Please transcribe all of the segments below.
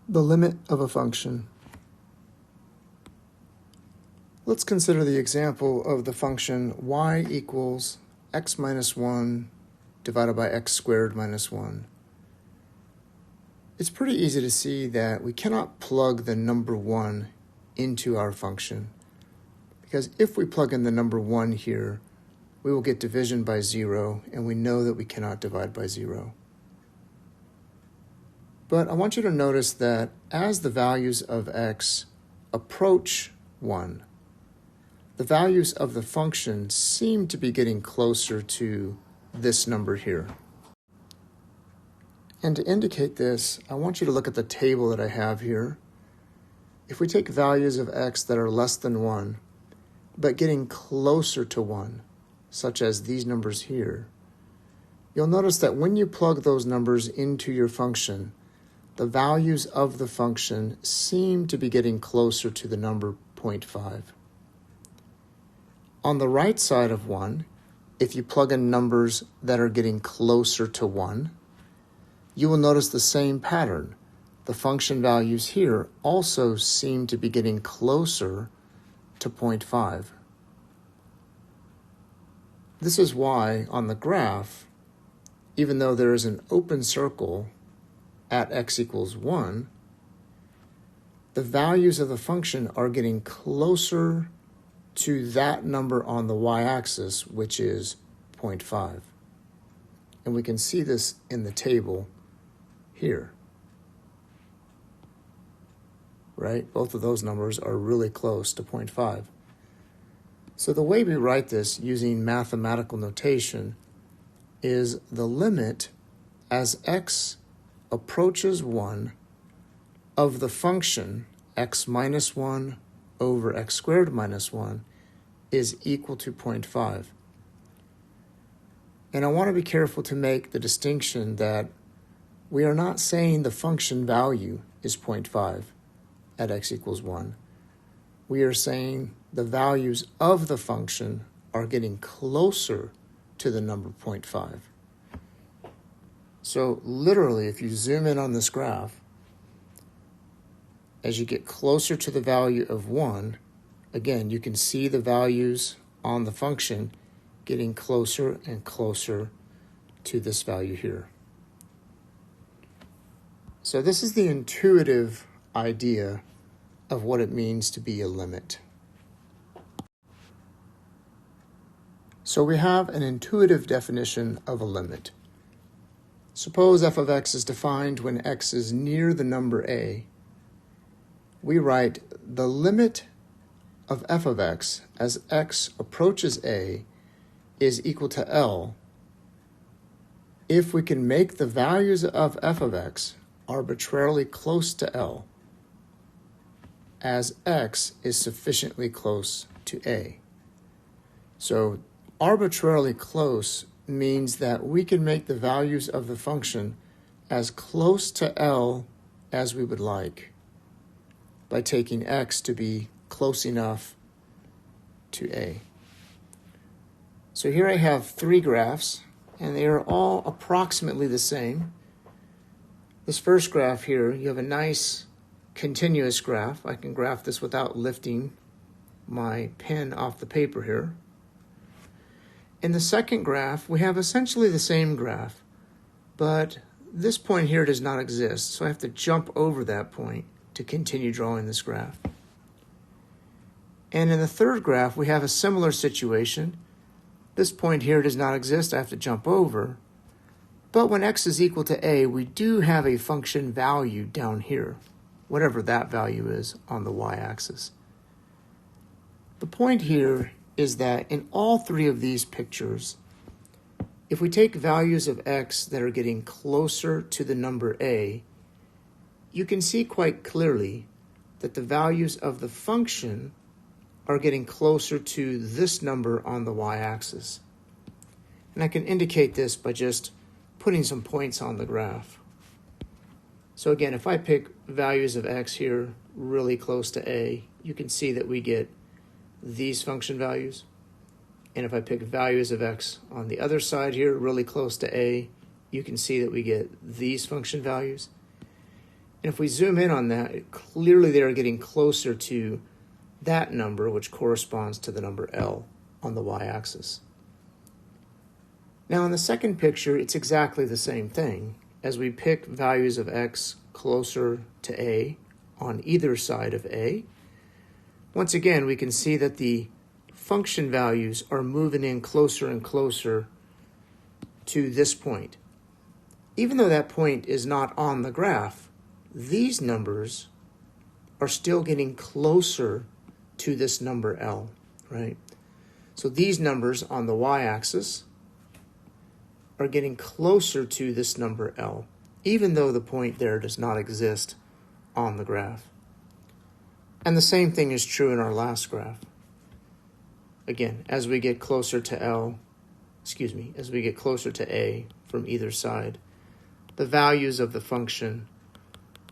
The limit of a function. Let's consider the example of the function y equals x minus 1 divided by x squared minus 1. It's pretty easy to see that we cannot plug the number 1 into our function, because if we plug in the number 1 here, we will get division by 0, and we know that we cannot divide by 0. But I want you to notice that as the values of x approach 1, the values of the function seem to be getting closer to this number here. And to indicate this, I want you to look at the table that I have here. If we take values of x that are less than 1, but getting closer to 1, such as these numbers here, you'll notice that when you plug those numbers into your function, the values of the function seem to be getting closer to the number 0.5. On the right side of 1, if you plug in numbers that are getting closer to 1, you will notice the same pattern. The function values here also seem to be getting closer to 0.5. This is why on the graph, even though there is an open circle at x equals 1, the values of the function are getting closer to that number on the y-axis, which is 0.5. And we can see this in the table here. Right? Both of those numbers are really close to 0.5. So the way we write this using mathematical notation is the limit as x approaches 1 of the function x minus 1 over x squared minus 1 is equal to 0.5. And I want to be careful to make the distinction that we are not saying the function value is 0.5 at x equals 1. We are saying the values of the function are getting closer to the number 0.5. So literally, if you zoom in on this graph, as you get closer to the value of 1, again, you can see the values on the function getting closer and closer to this value here. So this is the intuitive idea of what it means to be a limit. So we have an intuitive definition of a limit. Suppose f of x is defined when x is near the number a. We write the limit of f of x as x approaches a is equal to L if we can make the values of f of x arbitrarily close to L as x is sufficiently close to a. So arbitrarily close means that we can make the values of the function as close to L as we would like by taking x to be close enough to a. So here I have 3 graphs, and they are all approximately the same. This first graph here, you have a nice continuous graph. I can graph this without lifting my pen off the paper here. In the second graph, we have essentially the same graph, but this point here does not exist, so I have to jump over that point to continue drawing this graph. And in the third graph, we have a similar situation. This point here does not exist, I have to jump over. But when x is equal to a, we do have a function value down here, whatever that value is on the y-axis. The point here is that in all 3 of these pictures, if we take values of x that are getting closer to the number a, you can see quite clearly that the values of the function are getting closer to this number on the y-axis. And I can indicate this by just putting some points on the graph. So again, if I pick values of x here really close to a, you can see that we get these function values. And if I pick values of x on the other side here really close to a, you can see that we get these function values. And if we zoom in on that, clearly they are getting closer to that number, which corresponds to the number L on the y-axis. Now in the second picture, it's exactly the same thing. As we pick values of x closer to a on either side of a, once again, we can see that the function values are moving in closer and closer to this point. Even though that point is not on the graph, these numbers are still getting closer to this number L, right? So these numbers on the y-axis are getting closer to this number L, even though the point there does not exist on the graph. And the same thing is true in our last graph. Again, as we get closer to as we get closer to A from either side, the values of the function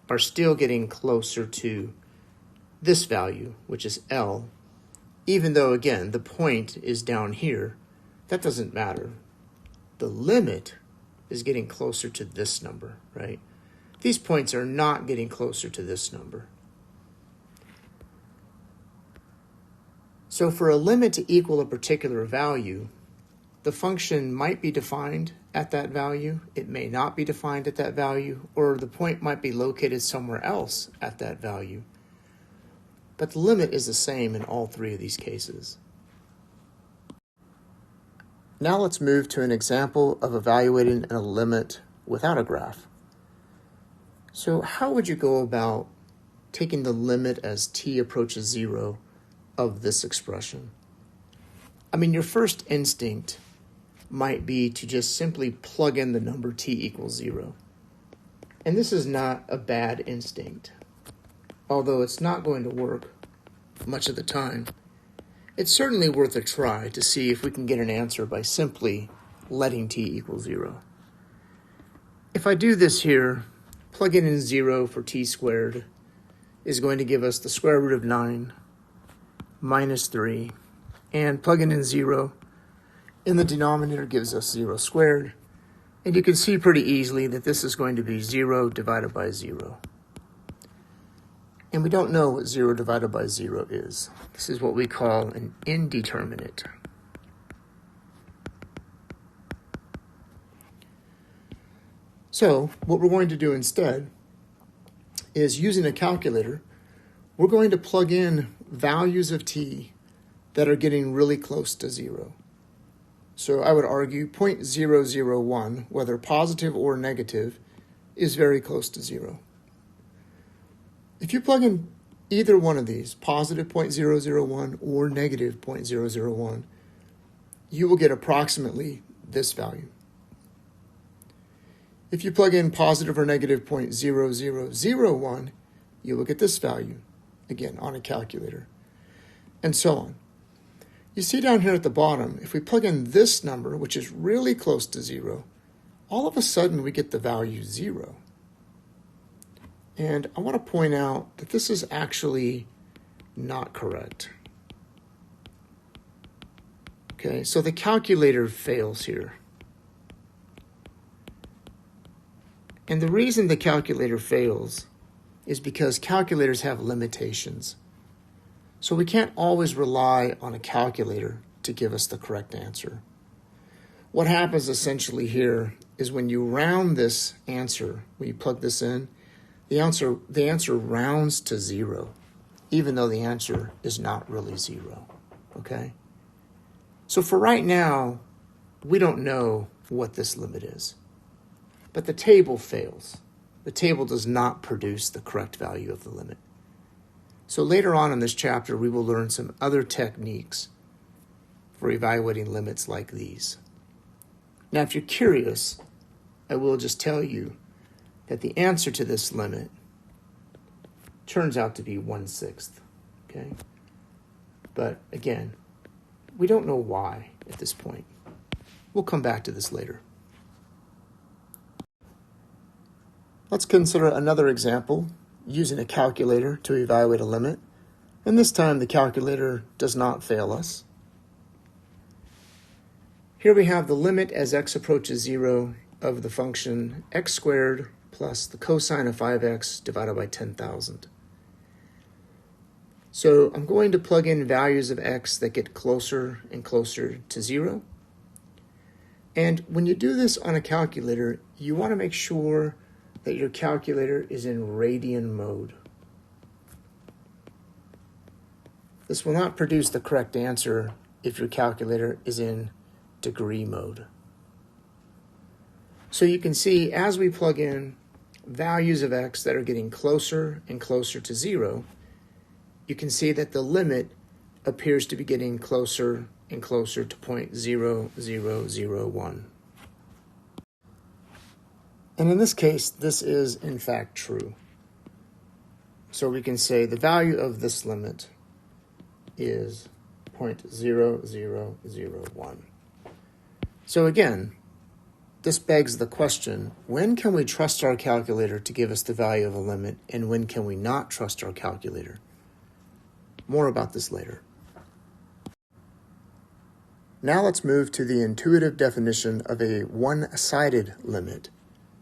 are still getting closer to this value, which is L, even though, again, the point is down here. That doesn't matter. The limit is getting closer to this number, right? These points are not getting closer to this number. So for a limit to equal a particular value, the function might be defined at that value, it may not be defined at that value, or the point might be located somewhere else at that value. But the limit is the same in all three of these cases. Now let's move to an example of evaluating a limit without a graph. So how would you go about taking the limit as t approaches 0 of this expression? I mean, your first instinct might be to just simply plug in the number t equals 0. And this is not a bad instinct. Although it's not going to work much of the time, it's certainly worth a try to see if we can get an answer by simply letting t equal 0. If I do this here, plugging in 0 for t squared is going to give us the square root of 9 minus 3, and plugging in 0 in the denominator gives us 0 squared, and you can see pretty easily that this is going to be 0 divided by 0. And we don't know what 0 divided by 0 is. This is what we call an indeterminate. So what we're going to do instead is, using a calculator, we're going to plug in values of t that are getting really close to 0. So I would argue 0.001, whether positive or negative, is very close to 0. If you plug in either one of these, positive 0.001 or negative 0.001, you will get approximately this value. If you plug in positive or negative 0.0001, you will get this value, again, on a calculator, and so on. You see down here at the bottom, if we plug in this number, which is really close to 0, all of a sudden we get the value 0. And I want to point out that this is actually not correct. Okay, so the calculator fails here. And the reason the calculator fails is because calculators have limitations. So we can't always rely on a calculator to give us the correct answer. What happens essentially here is when you round this answer, when you plug this in, the answer rounds to 0, even though the answer is not really 0, okay? So for right now, we don't know what this limit is. But the table fails. The table does not produce the correct value of the limit. So later on in this chapter, we will learn some other techniques for evaluating limits like these. Now, if you're curious, I will just tell you that the answer to this limit turns out to be 1/6, okay? But again, we don't know why at this point. We'll come back to this later. Let's consider another example using a calculator to evaluate a limit, and this time the calculator does not fail us. Here we have the limit as x approaches 0 of the function x squared plus the cosine of 5x divided by 10,000. So I'm going to plug in values of x that get closer and closer to 0. And when you do this on a calculator, you want to make sure that your calculator is in radian mode. This will not produce the correct answer if your calculator is in degree mode. So you can see as we plug in values of x that are getting closer and closer to 0, you can see that the limit appears to be getting closer and closer to 0.0001. And in this case, this is in fact true. So we can say the value of this limit is 0.0001. So again, this begs the question, when can we trust our calculator to give us the value of a limit, and when can we not trust our calculator? More about this later. Now let's move to the intuitive definition of a one-sided limit.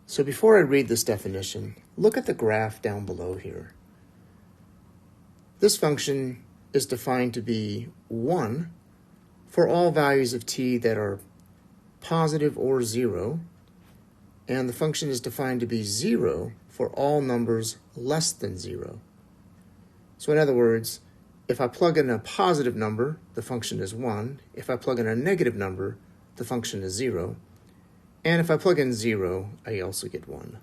So before I read this definition, look at the graph down below here. This function is defined to be 1 for all values of t that are positive or 0, and the function is defined to be 0 for all numbers less than 0. So in other words, if I plug in a positive number, the function is 1. If I plug in a negative number, the function is 0. And if I plug in 0, I also get 1.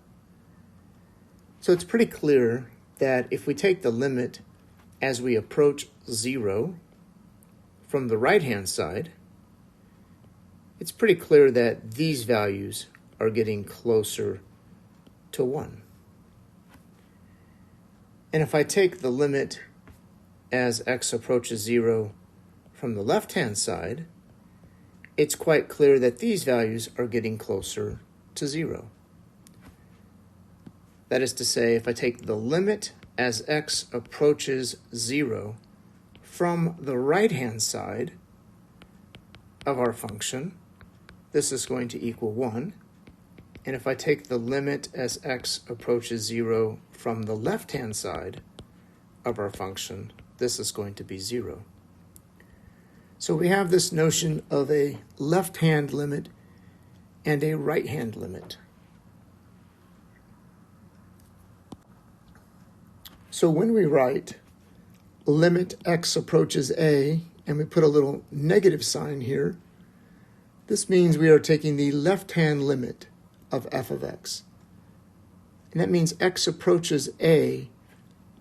So it's pretty clear that if we take the limit as we approach 0 from the right-hand side, it's pretty clear that these values are getting closer to 1. And if I take the limit as x approaches 0 from the left-hand side, it's quite clear that these values are getting closer to 0. That is to say, if I take the limit as x approaches 0 from the right-hand side of our function, this is going to equal 1. And if I take the limit as x approaches 0 from the left-hand side of our function, this is going to be 0. So we have this notion of a left-hand limit and a right-hand limit. So when we write limit x approaches a, and we put a little negative sign here, this means we are taking the left-hand limit of f of x. And that means x approaches a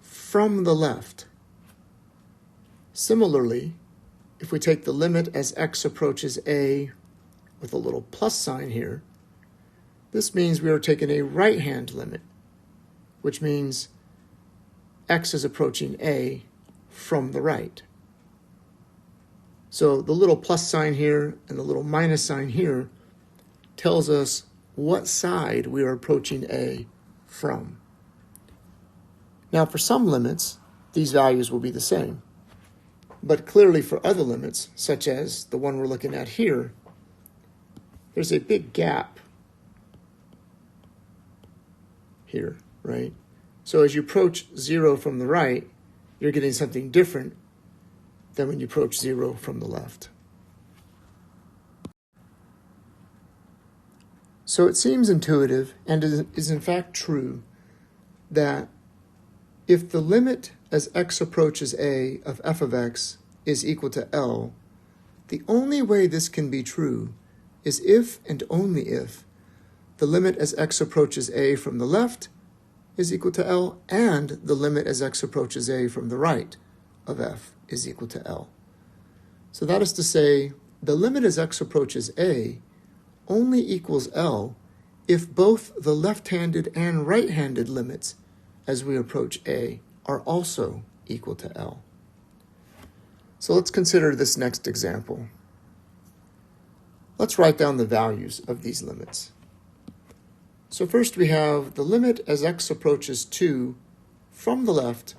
from the left. Similarly, if we take the limit as x approaches a with a little plus sign here, this means we are taking a right-hand limit, which means x is approaching a from the right. So the little plus sign here and the little minus sign here tells us what side we are approaching a from. Now for some limits, these values will be the same. But clearly for other limits, such as the one we're looking at here, there's a big gap here, right? So as you approach 0 from the right, you're getting something different than when you approach 0 from the left. So it seems intuitive, and is in fact true, that if the limit as x approaches a of f of x is equal to L, the only way this can be true is if and only if the limit as x approaches a from the left is equal to L and the limit as x approaches a from the right of f is equal to L. So that is to say, the limit as x approaches a only equals L if both the left-handed and right-handed limits as we approach a are also equal to L. So let's consider this next example. Let's write down the values of these limits. So first we have the limit as x approaches 2 from the left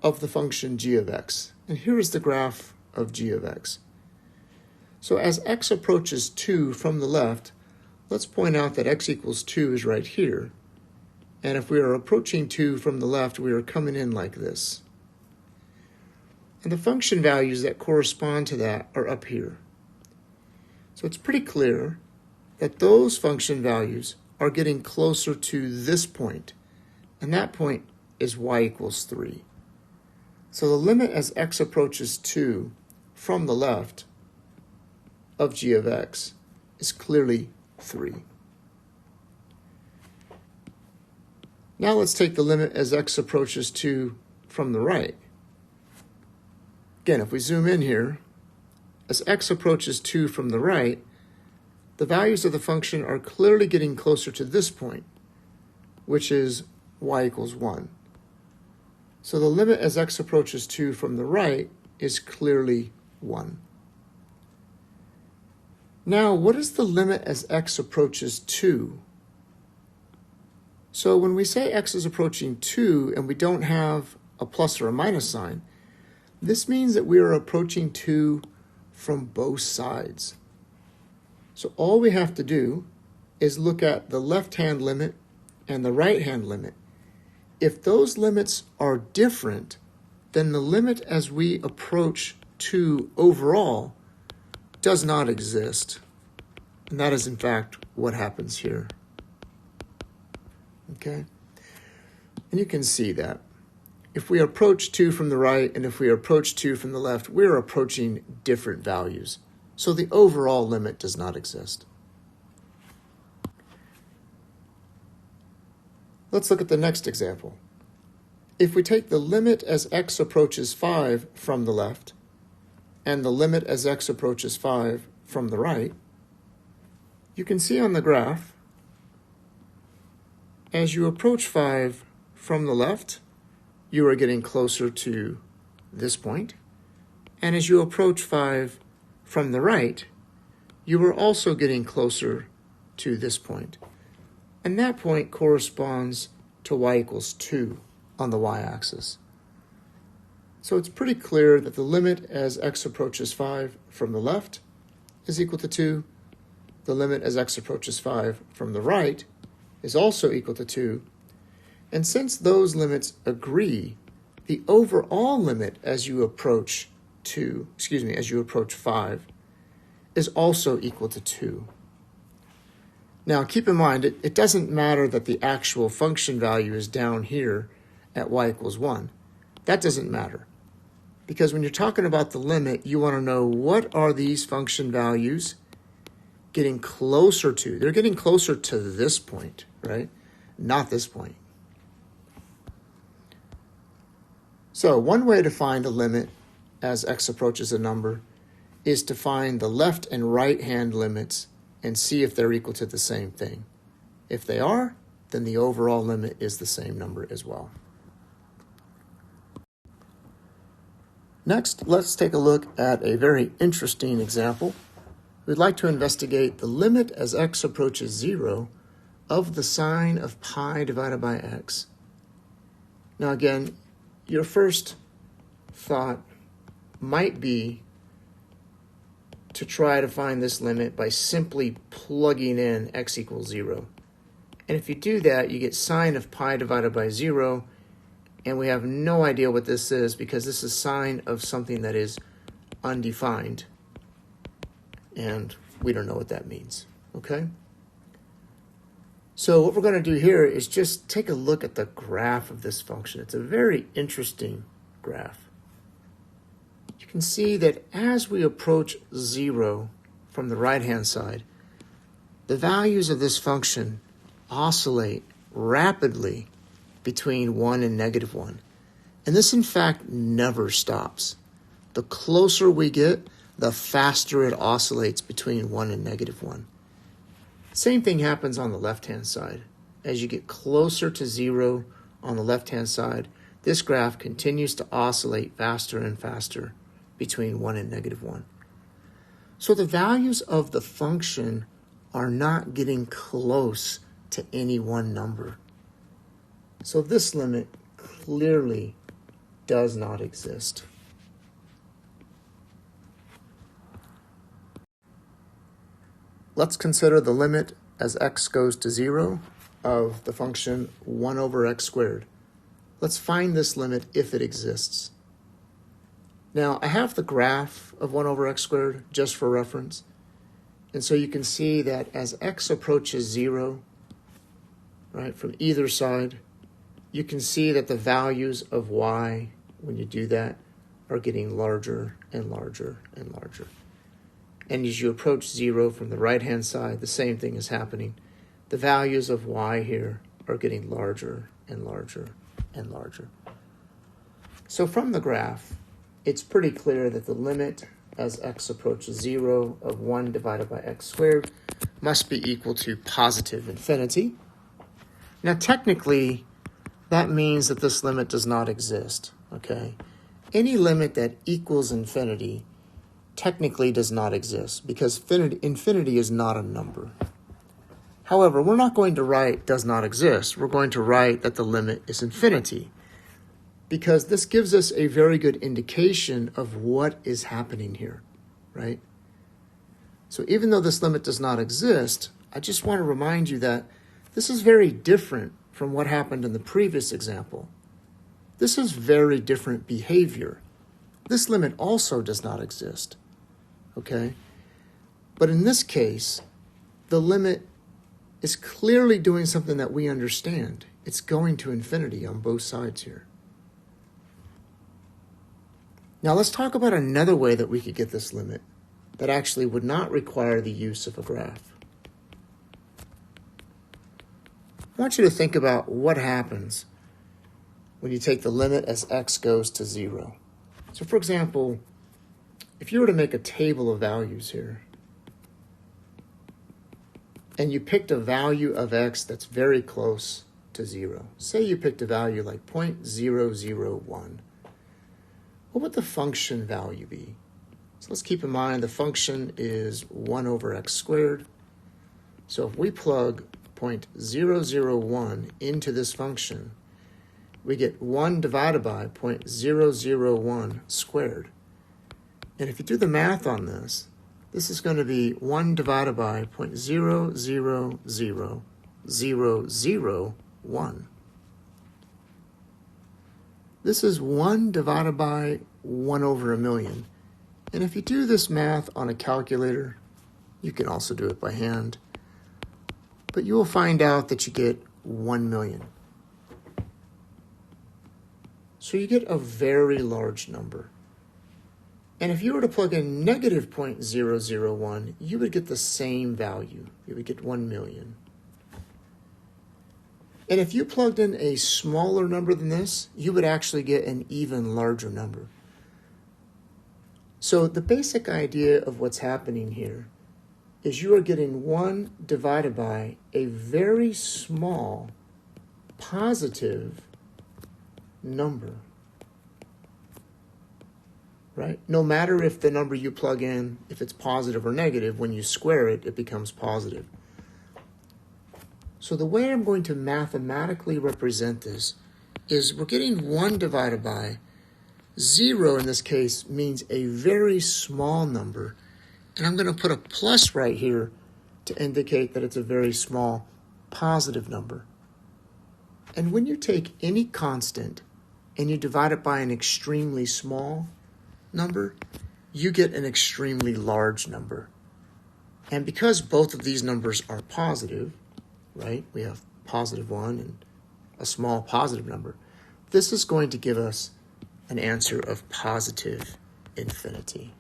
of the function g of x. And here is the graph of g of x. So as x approaches 2 from the left, let's point out that x equals 2 is right here. And if we are approaching 2 from the left, we are coming in like this. And the function values that correspond to that are up here. So it's pretty clear that those function values are getting closer to this point, and that point is y equals 3. So the limit as x approaches 2 from the left of g of x is clearly 3. Now let's take the limit as x approaches 2 from the right. Again, if we zoom in here, as x approaches 2 from the right, the values of the function are clearly getting closer to this point, which is y equals 1. So the limit as x approaches 2 from the right is clearly 1. Now, what is the limit as x approaches 2? So when we say x is approaching 2 and we don't have a plus or a minus sign, this means that we are approaching 2 from both sides. So all we have to do is look at the left-hand limit and the right-hand limit. If those limits are different, then the limit as we approach 2 overall does not exist. And that is, in fact, what happens here. Okay? And you can see that. If we approach 2 from the right and if we approach 2 from the left, we're approaching different values. So the overall limit does not exist. Let's look at the next example. If we take the limit as x approaches 5 from the left and the limit as x approaches 5 from the right, you can see on the graph, as you approach 5 from the left, you are getting closer to this point. And as you approach 5 from the right, you are also getting closer to this point. And that point corresponds to y equals 2 on the y-axis. So it's pretty clear that the limit as x approaches 5 from the left is equal to 2. The limit as x approaches 5 from the right is also equal to 2. And since those limits agree, the overall limit as you approach 5 is also equal to 2. Now keep in mind, it doesn't matter that the actual function value is down here at y equals 1. That doesn't matter. Because when you're talking about the limit, you want to know what are these function values getting closer to. They're getting closer to this point, right? Not this point. So one way to find a limit as x approaches a number is to find the left and right hand limits and see if they're equal to the same thing. If they are, then the overall limit is the same number as well. Next, let's take a look at a very interesting example. We'd like to investigate the limit as x approaches 0 of the sine of pi divided by x. Now again, your first thought might be to try to find this limit by simply plugging in x equals 0. And if you do that, you get sine of pi divided by 0, and we have no idea what this is because this is sine of something that is undefined. And we don't know what that means, okay? So what we're going to do here is just take a look at the graph of this function. It's a very interesting graph. You can see that as we approach 0 from the right-hand side, the values of this function oscillate rapidly between 1 and negative 1. And this, in fact, never stops. The closer we get, the faster it oscillates between 1 and negative 1. Same thing happens on the left-hand side. As you get closer to 0 on the left-hand side, this graph continues to oscillate faster and faster between 1 and negative 1. So the values of the function are not getting close to any one number. So this limit clearly does not exist. Let's consider the limit as x goes to 0 of the function 1 over x squared. Let's find this limit if it exists. Now, I have the graph of 1 over x squared just for reference. And so you can see that as x approaches 0, right, from either side, you can see that the values of y, when you do that, are getting larger and larger and larger. And as you approach 0 from the right-hand side, the same thing is happening. The values of y here are getting larger and larger and larger. So from the graph, it's pretty clear that the limit as x approaches 0 of 1 divided by x squared must be equal to positive infinity. Now technically, that means that this limit does not exist, okay? Any limit that equals infinity technically does not exist because infinity is not a number. However, we're not going to write does not exist. We're going to write that the limit is infinity because this gives us a very good indication of what is happening here, right? So even though this limit does not exist, I just want to remind you that this is very different from what happened in the previous example. This is very different behavior. This limit also does not exist, okay? But in this case, the limit is clearly doing something that we understand. It's going to infinity on both sides here. Now let's talk about another way that we could get this limit that actually would not require the use of a graph. I want you to think about what happens when you take the limit as x goes to 0. So for example, if you were to make a table of values here, and you picked a value of x that's very close to 0. Say you picked a value like 0.001. What would the function value be? So let's keep in mind the function is 1 over x squared. So if we plug 0.001 into this function, we get 1 divided by 0.001 squared. And if you do the math on this, this is going to be 1 divided by 0.000001. This is 1 divided by 1 over a million. And if you do this math on a calculator, you can also do it by hand, but you will find out that you get 1 million. So you get a very large number. And if you were to plug in negative 0.001, you would get the same value. You would get 1 million. And if you plugged in a smaller number than this, you would actually get an even larger number. So the basic idea of what's happening here is you are getting 1 divided by a very small positive number, right? No matter if the number you plug in, if it's positive or negative, when you square it, it becomes positive. So the way I'm going to mathematically represent this is we're getting 1 divided by 0 in this case means a very small number. And I'm going to put a plus right here to indicate that it's a very small positive number. And when you take any constant and you divide it by an extremely small number, you get an extremely large number. And because both of these numbers are positive, right? We have positive 1 and a small positive number. This is going to give us an answer of positive infinity.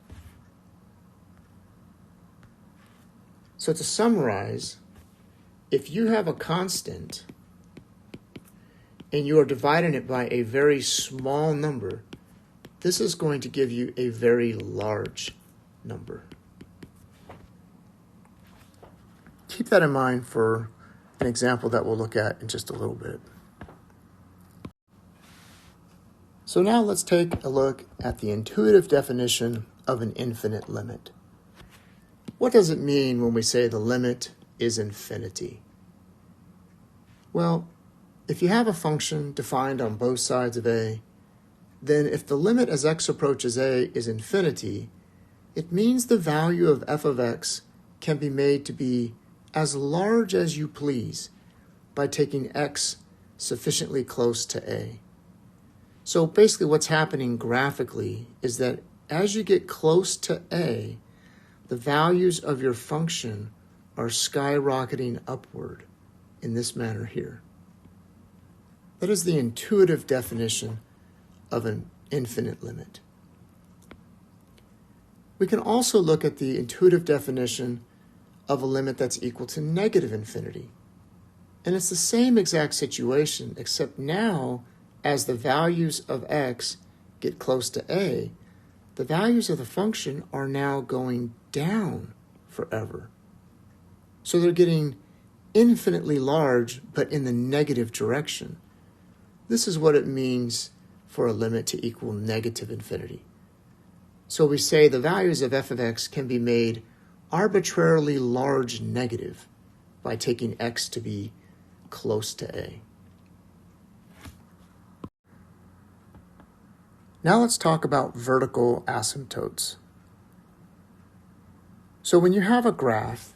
So to summarize, if you have a constant and you are dividing it by a very small number, this is going to give you a very large number. Keep that in mind for an example that we'll look at in just a little bit. So now let's take a look at the intuitive definition of an infinite limit. What does it mean when we say the limit is infinity? Well, if you have a function defined on both sides of a, then if the limit as x approaches a is infinity, it means the value of f of x can be made to be as large as you please by taking x sufficiently close to a. So basically what's happening graphically is that as you get close to a, the values of your function are skyrocketing upward in this manner here. That is the intuitive definition of an infinite limit. We can also look at the intuitive definition of a limit that's equal to negative infinity. And it's the same exact situation, except now, as the values of x get close to a, the values of the function are now going down forever. So they're getting infinitely large, but in the negative direction. This is what it means for a limit to equal negative infinity. So we say the values of f of x can be made arbitrarily large negative by taking x to be close to a. Now let's talk about vertical asymptotes. So when you have a graph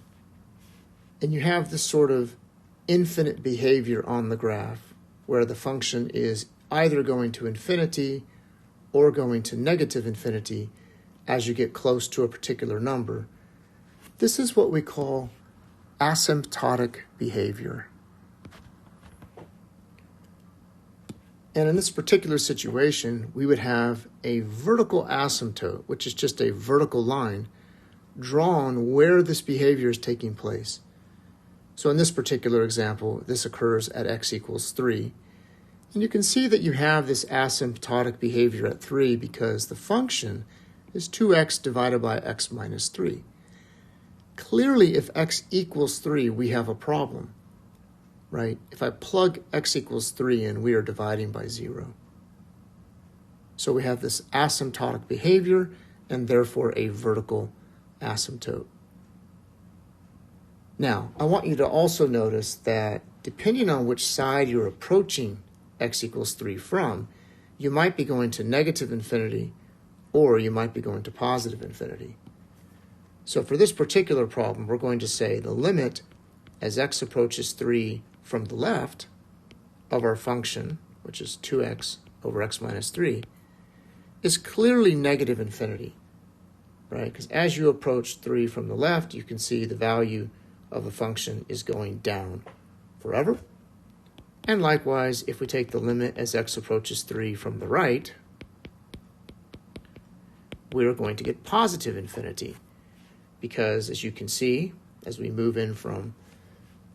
and you have this sort of infinite behavior on the graph where the function is either going to infinity or going to negative infinity as you get close to a particular number, this is what we call asymptotic behavior. And in this particular situation, we would have a vertical asymptote, which is just a vertical line, drawn where this behavior is taking place. So in this particular example, this occurs at x equals 3. And you can see that you have this asymptotic behavior at 3 because the function is 2x divided by x minus 3. Clearly, if x equals 3, we have a problem, right? If I plug x equals 3 in, we are dividing by 0. So we have this asymptotic behavior and therefore a vertical asymptote. Now, I want you to also notice that depending on which side you're approaching x equals 3 from, you might be going to negative infinity or you might be going to positive infinity. So for this particular problem, we're going to say the limit as x approaches 3 from the left of our function, which is 2x over x minus 3, is clearly negative infinity, right? Because as you approach 3 from the left, you can see the value of the function is going down forever. And likewise, if we take the limit as x approaches 3 from the right, we're going to get positive infinity. Because as you can see, as we move in from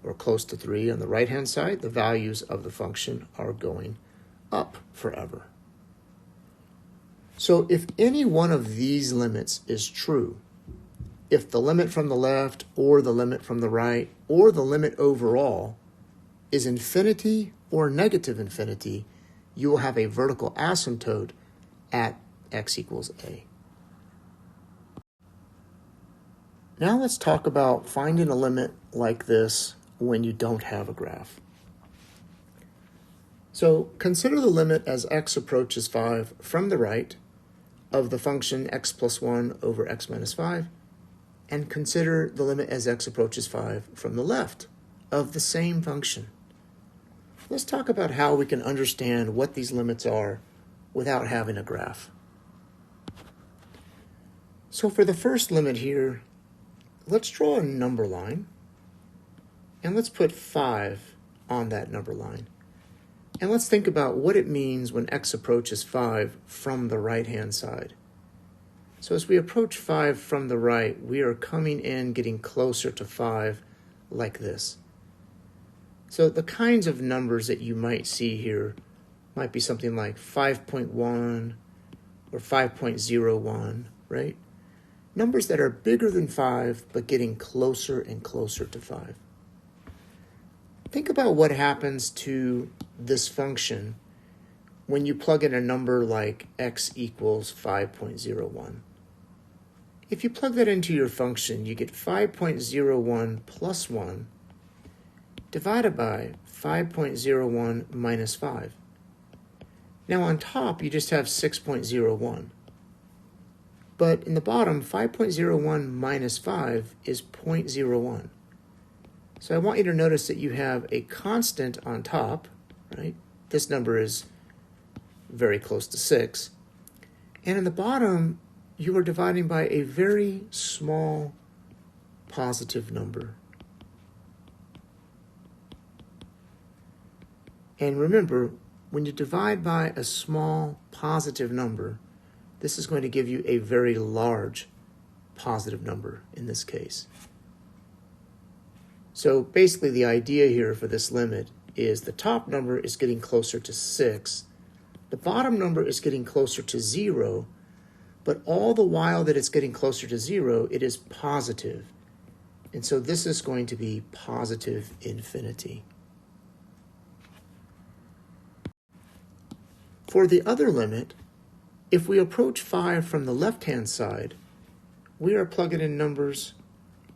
or close to 3 on the right-hand side, the values of the function are going up forever. So if any one of these limits is true, if the limit from the left or the limit from the right or the limit overall is infinity or negative infinity, you will have a vertical asymptote at x equals a. Now let's talk about finding a limit like this when you don't have a graph. So consider the limit as x approaches 5 from the right of the function x plus 1 over x minus 5, and consider the limit as x approaches 5 from the left of the same function. Let's talk about how we can understand what these limits are without having a graph. So for the first limit here, let's draw a number line, and let's put 5 on that number line. And let's think about what it means when x approaches 5 from the right-hand side. So as we approach 5 from the right, we are coming in, getting closer to 5 like this. So the kinds of numbers that you might see here might be something like 5.1 or 5.01, right? Numbers that are bigger than 5, but getting closer and closer to 5. Think about what happens to this function when you plug in a number like x equals 5.01. If you plug that into your function, you get 5.01 plus 1 divided by 5.01 minus 5. Now on top, you just have 6.01. But in the bottom, 5.01 minus 5 is 0.01. So I want you to notice that you have a constant on top, right? This number is very close to 6. And in the bottom, you are dividing by a very small positive number. And remember, when you divide by a small positive number, this is going to give you a very large positive number in this case. So basically the idea here for this limit is the top number is getting closer to 6, the bottom number is getting closer to 0, but all the while that it's getting closer to 0, it is positive. And so this is going to be positive infinity. For the other limit, if we approach 5 from the left-hand side, we are plugging in numbers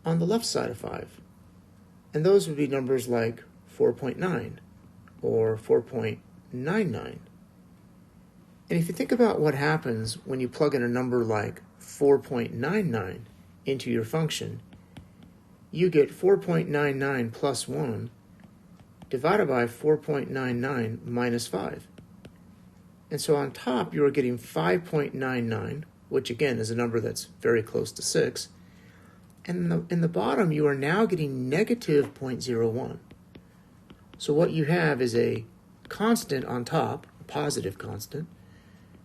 on the left side of 5. And those would be numbers like 4.9 or 4.99. And if you think about what happens when you plug in a number like 4.99 into your function, you get 4.99 plus 1 divided by 4.99 minus 5. And so on top, you are getting 5.99, which again is a number that's very close to 6. And in the bottom, you are now getting negative 0.01. So what you have is a constant on top, a positive constant,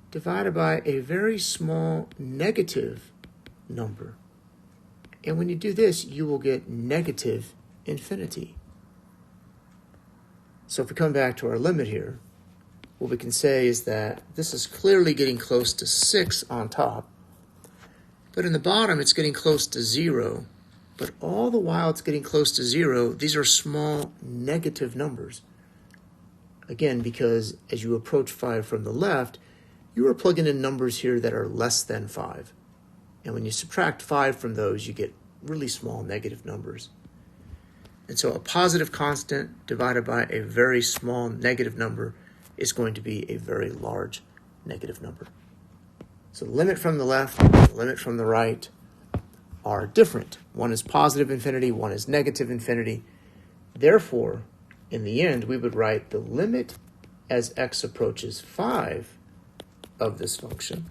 divided by a very small negative number. And when you do this, you will get negative infinity. So if we come back to our limit here, what we can say is that this is clearly getting close to 6 on top, but in the bottom it's getting close to 0, but all the while it's getting close to 0, these are small negative numbers. Again, because as you approach 5 from the left, you are plugging in numbers here that are less than 5. And when you subtract 5 from those, you get really small negative numbers. And so a positive constant divided by a very small negative number is going to be a very large negative number. So the limit from the left and the limit from the right are different. One is positive infinity, one is negative infinity. Therefore, in the end, we would write the limit as x approaches 5 of this function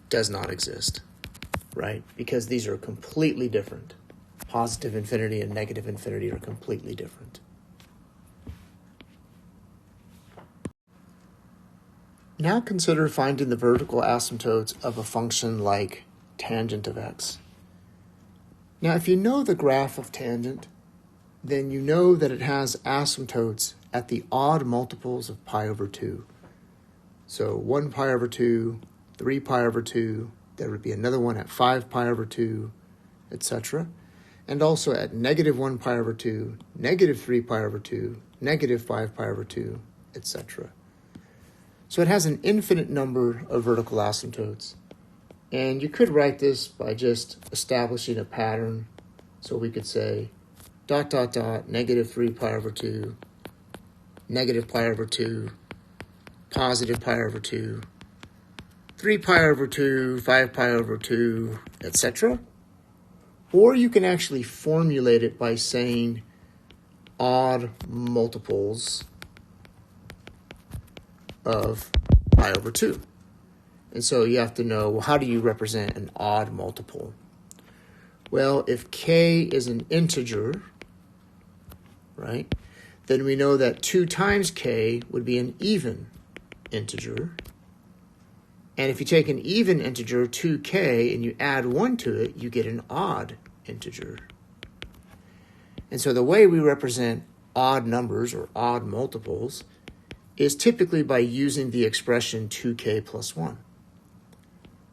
does not exist, right? Because these are completely different. Positive infinity and negative infinity are completely different. Now consider finding the vertical asymptotes of a function like tangent of x. Now, if you know the graph of tangent, then you know that it has asymptotes at the odd multiples of pi over 2. So 1 pi over 2, 3 pi over 2, there would be another one at 5 pi over 2, etc. And also at negative 1 pi over 2, negative 3 pi over 2, negative 5 pi over 2, etc. So it has an infinite number of vertical asymptotes. And you could write this by just establishing a pattern. So we could say ... negative 3 pi over 2, negative pi over 2, positive pi over 2, 3 pi over 2, 5 pi over 2, etc. Or you can actually formulate it by saying odd multiples of pi over 2. And so you have to know, well, how do you represent an odd multiple? Well, if k is an integer, right, then we know that 2 times k would be an even integer. And if you take an even integer, 2k, and you add 1 to it, you get an odd integer. And so the way we represent odd numbers or odd multiples is typically by using the expression 2k plus 1.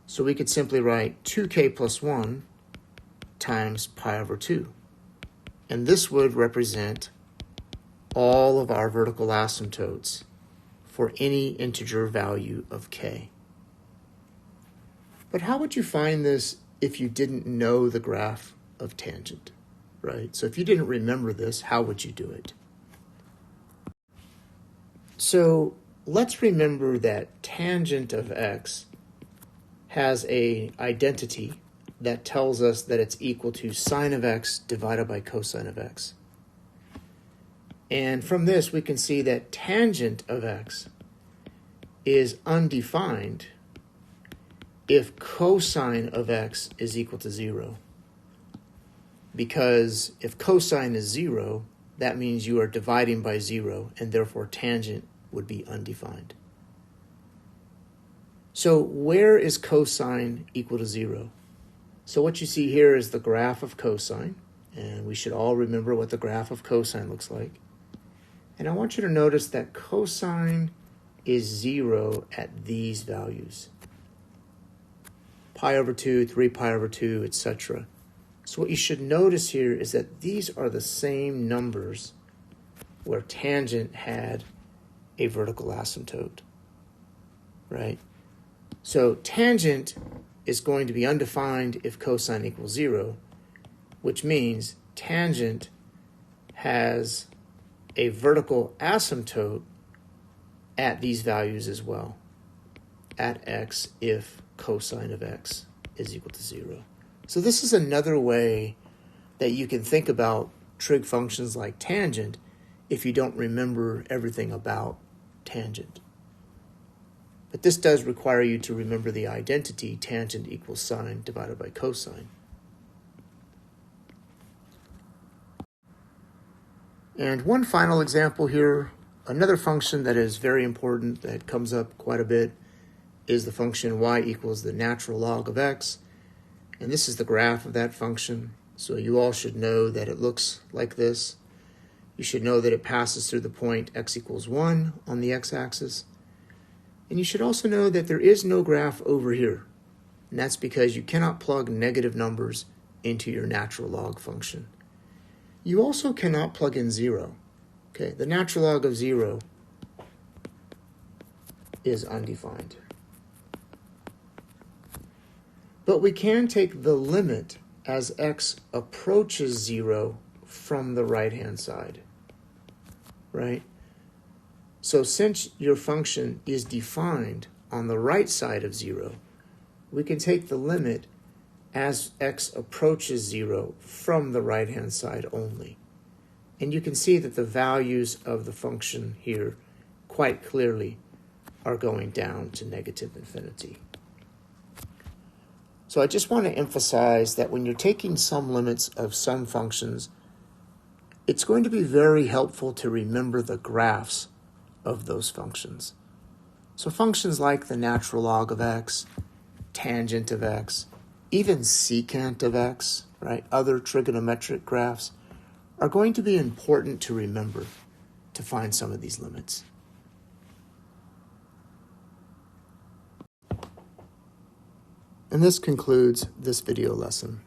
So we could simply write 2k plus 1 times pi over 2. And this would represent all of our vertical asymptotes for any integer value of k. But how would you find this if you didn't know the graph of tangent, right? So if you didn't remember this, how would you do it? So let's remember that tangent of x has an identity that tells us that it's equal to sine of x divided by cosine of x. And from this, we can see that tangent of x is undefined if cosine of x is equal to 0. Because if cosine is 0, that means you are dividing by 0, and therefore tangent would be undefined. So where is cosine equal to 0? So what you see here is the graph of cosine, and we should all remember what the graph of cosine looks like. And I want you to notice that cosine is 0 at these values. Pi over 2, 3 pi over 2, etc. So what you should notice here is that these are the same numbers where tangent had a vertical asymptote, right? So tangent is going to be undefined if cosine equals 0, which means tangent has a vertical asymptote at these values as well, at x if cosine of x is equal to 0. So this is another way that you can think about trig functions like tangent if you don't remember everything about tangent. But this does require you to remember the identity tangent equals sine divided by cosine. And one final example here, another function that is very important that comes up quite a bit is the function y equals the natural log of x. And this is the graph of that function. So you all should know that it looks like this. You should know that it passes through the point x equals 1 on the x-axis. And you should also know that there is no graph over here. And that's because you cannot plug negative numbers into your natural log function. You also cannot plug in 0. Okay, the natural log of 0 is undefined. But we can take the limit as x approaches 0 from the right-hand side, right? So since your function is defined on the right side of 0, we can take the limit as x approaches 0 from the right-hand side only. And you can see that the values of the function here quite clearly are going down to negative infinity. So I just want to emphasize that when you're taking some limits of some functions, it's going to be very helpful to remember the graphs of those functions. So functions like the natural log of x, tangent of x, even secant of x, right, other trigonometric graphs, are going to be important to remember to find some of these limits. And this concludes this video lesson.